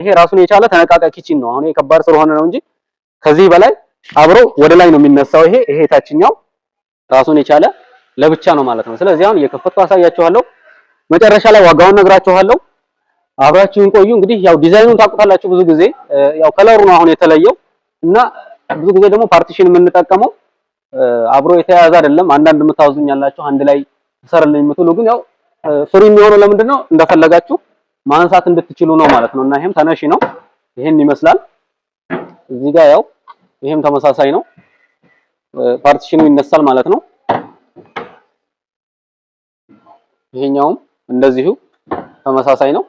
ይሄ ራሱን የቻለ ተነቃቃ ኪችን ነው። አሁን የከባድ ስለሆነ ነው እንጂ ከዚህ በላይ አብሮ ወደ ላይ ነው የሚነሳው። ይሄ ታችኛው ራሱን የቻለ ለብቻ ነው ማለት ነው። ስለዚህ አሁን እየከፈቱ አሳያችኋለሁ። መጨረሻ ላይ ዋጋውን ነግራችኋለሁ። አብራችሁን ቆዩ። እንግዲህ ያው ዲዛይኑን ታውቁታላችሁ። ብዙ ጊዜ ያው ከለሩ ነው አሁን የተለየው እና ብዙ ጊዜ ደግሞ ፓርቲሽን የምንጠቀመው አብሮ የተያያዘ አይደለም። አንዳንድ የምታውዙኝ ያላችሁ አንድ ላይ ተሰርልኝ የምትሉ ግን ያው ፍሪ የሚሆነው ለምንድን ነው እንደፈለጋችሁ ማንሳት እንድትችሉ ነው ማለት ነው። እና ይሄም ተነሺ ነው። ይሄን ይመስላል። እዚህ ጋር ያው ይሄም ተመሳሳይ ነው። ፓርቲሽኑ ይነሳል ማለት ነው። ይሄኛውም እንደዚሁ ተመሳሳይ ነው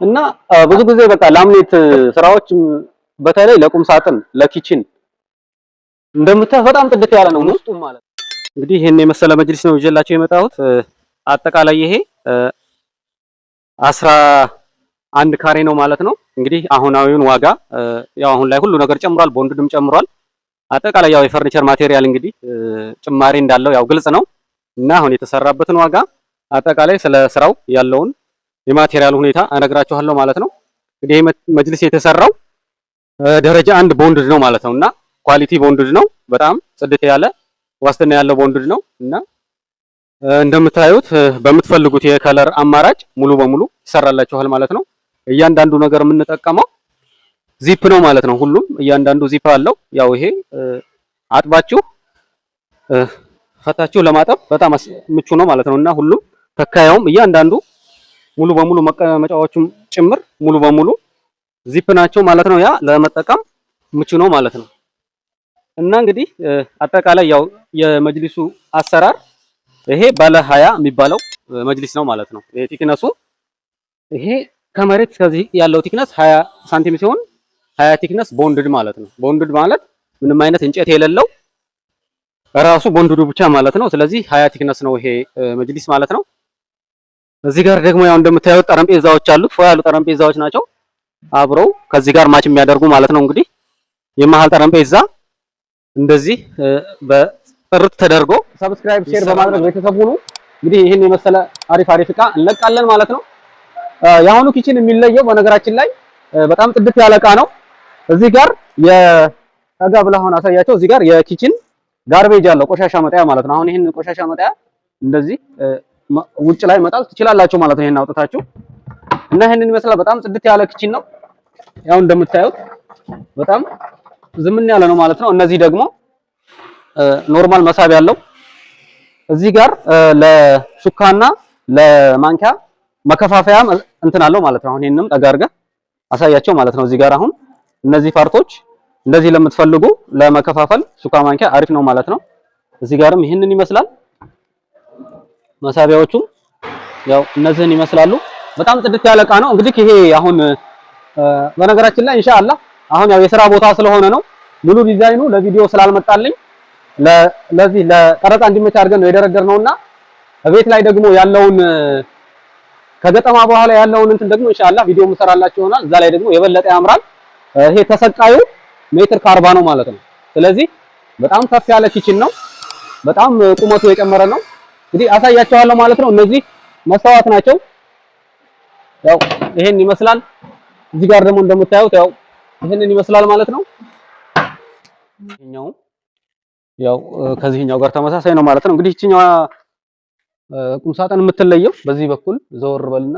እና ብዙ ጊዜ በቃ ላምኔት ስራዎች በተለይ ለቁም ሳጥን ለኪችን እንደምታዩት በጣም ጥድት ያለ ነው ውስጡ ማለት ነው። እንግዲህ ይሄን የመሰለ መጅሊስ ነው ይዤላችሁ የመጣሁት። አጠቃላይ ይሄ 11 ካሬ ነው ማለት ነው። እንግዲህ አሁናዊውን ዋጋ ያው አሁን ላይ ሁሉ ነገር ጨምሯል፣ ቦንድድም ጨምሯል። አጠቃላይ ያው የፈርኒቸር ማቴሪያል እንግዲህ ጭማሪ እንዳለው ያው ግልጽ ነው እና አሁን የተሰራበትን ዋጋ አጠቃላይ ስለ ስራው ያለውን የማቴሪያል ሁኔታ እነግራችኋለሁ ማለት ነው። እንግዲህ ይሄ መጅሊስ የተሰራው ደረጃ 1 ቦንድድ ነው ማለት ነው እና ኳሊቲ ቦንድድ ነው። በጣም ጽድት ያለ ዋስትና ያለው ቦንድድ ነው እና እንደምታዩት በምትፈልጉት የከለር አማራጭ ሙሉ በሙሉ ይሰራላችኋል ማለት ነው። እያንዳንዱ ነገር የምንጠቀመው ዚፕ ነው ማለት ነው። ሁሉም እያንዳንዱ ዚፕ አለው። ያው ይሄ አጥባችሁ ፈታችሁ ለማጠብ በጣም ምቹ ነው ማለት ነው እና ሁሉም ተካያውም እያንዳንዱ ሙሉ በሙሉ መቀመጫዎቹም ጭምር ሙሉ በሙሉ ዚፕ ናቸው ማለት ነው። ያ ለመጠቀም ምቹ ነው ማለት ነው እና እንግዲህ አጠቃላይ ያው የመጅሊሱ አሰራር ይሄ ባለ 20 የሚባለው መጅሊስ ነው ማለት ነው። ይሄ ቲክነሱ ይሄ ከመሬት እስከዚህ ያለው ቲክነስ 20 ሳንቲም ሲሆን 20 ቲክነስ ቦንድድ ማለት ነው። ቦንድድ ማለት ምንም አይነት እንጨት የሌለው ራሱ ቦንድዱ ብቻ ማለት ነው። ስለዚህ 20 ቲክነስ ነው ይሄ መጅሊስ ማለት ነው። እዚህ ጋር ደግሞ ያው እንደምታዩት ጠረጴዛዎች አሉት። ፎ ያሉ ጠረጴዛዎች ናቸው አብረው ከዚህ ጋር ማች የሚያደርጉ ማለት ነው። እንግዲህ የመሃል ጠረጴዛ እንደዚህ በጥርት ተደርጎ ሰብስክራይብ ሼር በማድረግ ቤተሰብ ሁኑ። እንግዲህ ይሄን የመሰለ አሪፍ እቃ እንለቃለን ማለት ነው። የአሁኑ ኪችን የሚለየው በነገራችን ላይ በጣም ጥድት ያለ እቃ ነው። እዚህ ጋር የጠጋ ብለህ አሁን አሳያቸው። እዚህ ጋር የኪችን ጋርቤጅ አለው ቆሻሻ መጣያ ማለት ነው። አሁን ይሄን ቆሻሻ መጣያ እንደዚህ ውጭ ላይ መጣል ትችላላችሁ ማለት ነው። ይሄን አውጥታችሁ እና ይሄንን ይመስላል። በጣም ጽድት ያለ ኪችን ነው። ያው እንደምታዩት በጣም ዝምን ያለ ነው ማለት ነው። እነዚህ ደግሞ ኖርማል መሳብ ያለው እዚህ ጋር ለሹካና ለማንኪያ መከፋፈያ እንትን አለው ማለት ነው። አሁን ይሄንንም ጠጋ አድርገህ አሳያቸው ማለት ነው። እዚህ ጋር አሁን እነዚህ ፓርቶች እንደዚህ ለምትፈልጉ ለመከፋፈል ሹካ ማንኪያ አሪፍ ነው ማለት ነው። እዚህ ጋርም ይሄንን ይመስላል። መሳቢያዎቹ ያው እነዚህን ይመስላሉ። በጣም ጽድት ያለ እቃ ነው። እንግዲህ ይሄ አሁን በነገራችን ላይ ኢንሻአላህ አሁን ያው የሥራ ቦታ ስለሆነ ነው ሙሉ ዲዛይኑ ለቪዲዮ ስላልመጣልኝ ለዚህ ለቀረጻ እንዲመች አድርገን ነው የደረደርነውና ቤት ላይ ደግሞ ያለውን ከገጠማ በኋላ ያለውን እንትን ደግሞ ኢንሻአላህ ቪዲዮ ምሰራላችሁ ይሆናል። እዛ ላይ ደግሞ የበለጠ ያምራል። ይሄ ተሰቃዩ ሜትር ከ40 ነው ማለት ነው። ስለዚህ በጣም ከፍ ያለ ኪችን ነው። በጣም ቁመቱ የጨመረ ነው። እንግዲህ አሳያችኋለሁ ማለት ነው። እነዚህ መስታወት ናቸው። ያው ይሄን ይመስላል። እዚህ ጋር ደግሞ እንደምታዩት ያው ይሄንን ይመስላል ማለት ነው። ይሄኛው ያው ከዚህኛው ጋር ተመሳሳይ ነው ማለት ነው። እንግዲህ እቺኛዋ ቁም ሳጥን የምትለየው በዚህ በኩል ዘወር በልና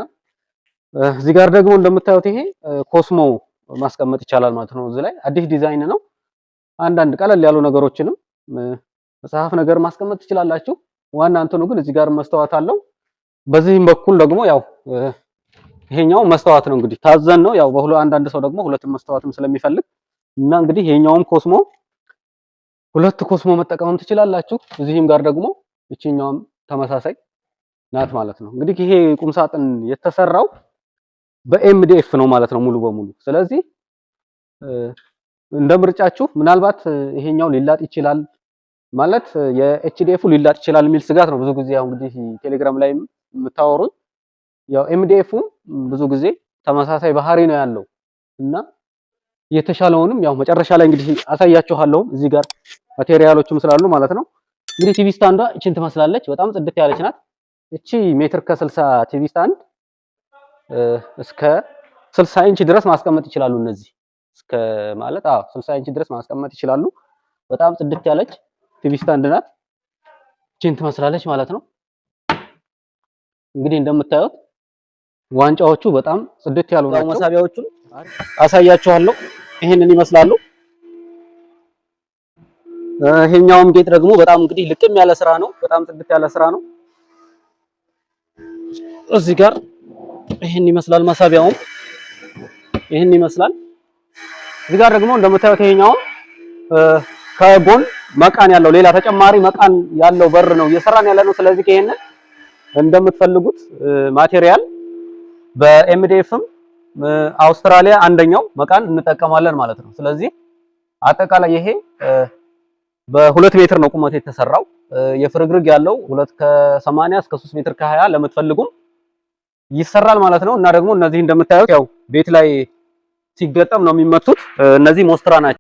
እዚህ ጋር ደግሞ እንደምታዩት ይሄ ኮስሞ ማስቀመጥ ይቻላል ማለት ነው። እዚህ ላይ አዲስ ዲዛይን ነው። አንዳንድ ቀለል ያሉ ነገሮችንም መጽሐፍ ነገር ማስቀመጥ ትችላላችሁ። ዋና እንትኑ ግን እዚህ ጋር መስታወት አለው። በዚህም በኩል ደግሞ ያው ይሄኛው መስታወት ነው። እንግዲህ ታዘን ነው ያው አንዳንድ ሰው ደግሞ ሁለቱም መስታወትም ስለሚፈልግ እና እንግዲህ ይሄኛውም ኮስሞ ሁለት ኮስሞ መጠቀምም ትችላላችሁ። እዚህም ጋር ደግሞ እቺኛውም ተመሳሳይ ናት ማለት ነው። እንግዲህ ይሄ ቁም ሳጥን የተሰራው በኤምዲኤፍ ነው ማለት ነው ሙሉ በሙሉ። ስለዚህ እንደ ምርጫችሁ ምናልባት ይሄኛው ሊላጥ ይችላል ማለት የኤችዲኤፉ ሊላጥ ይችላል የሚል ስጋት ነው ብዙ ጊዜ ያው እንግዲህ ቴሌግራም ላይ የምታወሩኝ። ያው ኤምዲኤፉ ብዙ ጊዜ ተመሳሳይ ባህሪ ነው ያለው እና የተሻለውንም ያው መጨረሻ ላይ እንግዲህ አሳያችኋለሁ። እዚህ ጋር ማቴሪያሎቹም ስላሉ ማለት ነው። እንግዲህ ቲቪ ስታንዷ እቺን ትመስላለች። በጣም ጽድት ያለች ናት። እቺ ሜትር ከ60 ቲቪ ስታንድ እስከ 60 ኢንች ድረስ ማስቀመጥ ይችላሉ። እነዚህ እስከ ማለት 60 ኢንች ድረስ ማስቀመጥ ይችላሉ። በጣም ጽድት ያለች ቲቪ ስታንድ ናት። ቺን ትመስላለች ማለት ነው። እንግዲህ እንደምታዩት ዋንጫዎቹ በጣም ጽድት ያሉ ናቸው። መሳቢያዎቹን አሳያችኋለሁ። ይሄንን ይመስላሉ። ይሄኛውም ጌጥ ደግሞ በጣም እንግዲህ ልቅም ያለ ስራ ነው። በጣም ጽድት ያለ ስራ ነው። እዚህ ጋር ይሄን ይመስላል። መሳቢያውም ይሄን ይመስላል። እዚህ ጋር ደግሞ እንደምታዩት ይሄኛው ከጎን መቃን ያለው ሌላ ተጨማሪ መቃን ያለው በር ነው እየሰራን ያለ ነው። ስለዚህ ይሄንን እንደምትፈልጉት ማቴሪያል በኤምዲኤፍም አውስትራሊያ አንደኛው መቃን እንጠቀማለን ማለት ነው። ስለዚህ አጠቃላይ ይሄ በ2 ሜትር ነው ቁመት የተሰራው። የፍርግርግ ያለው 2 ከ80 እስከ 3 ሜትር ከ20 ለምትፈልጉም ይሰራል ማለት ነው። እና ደግሞ እነዚህ እንደምታዩት ያው ቤት ላይ ሲገጠም ነው የሚመቱት። እነዚህ ሞስትራ ናቸው።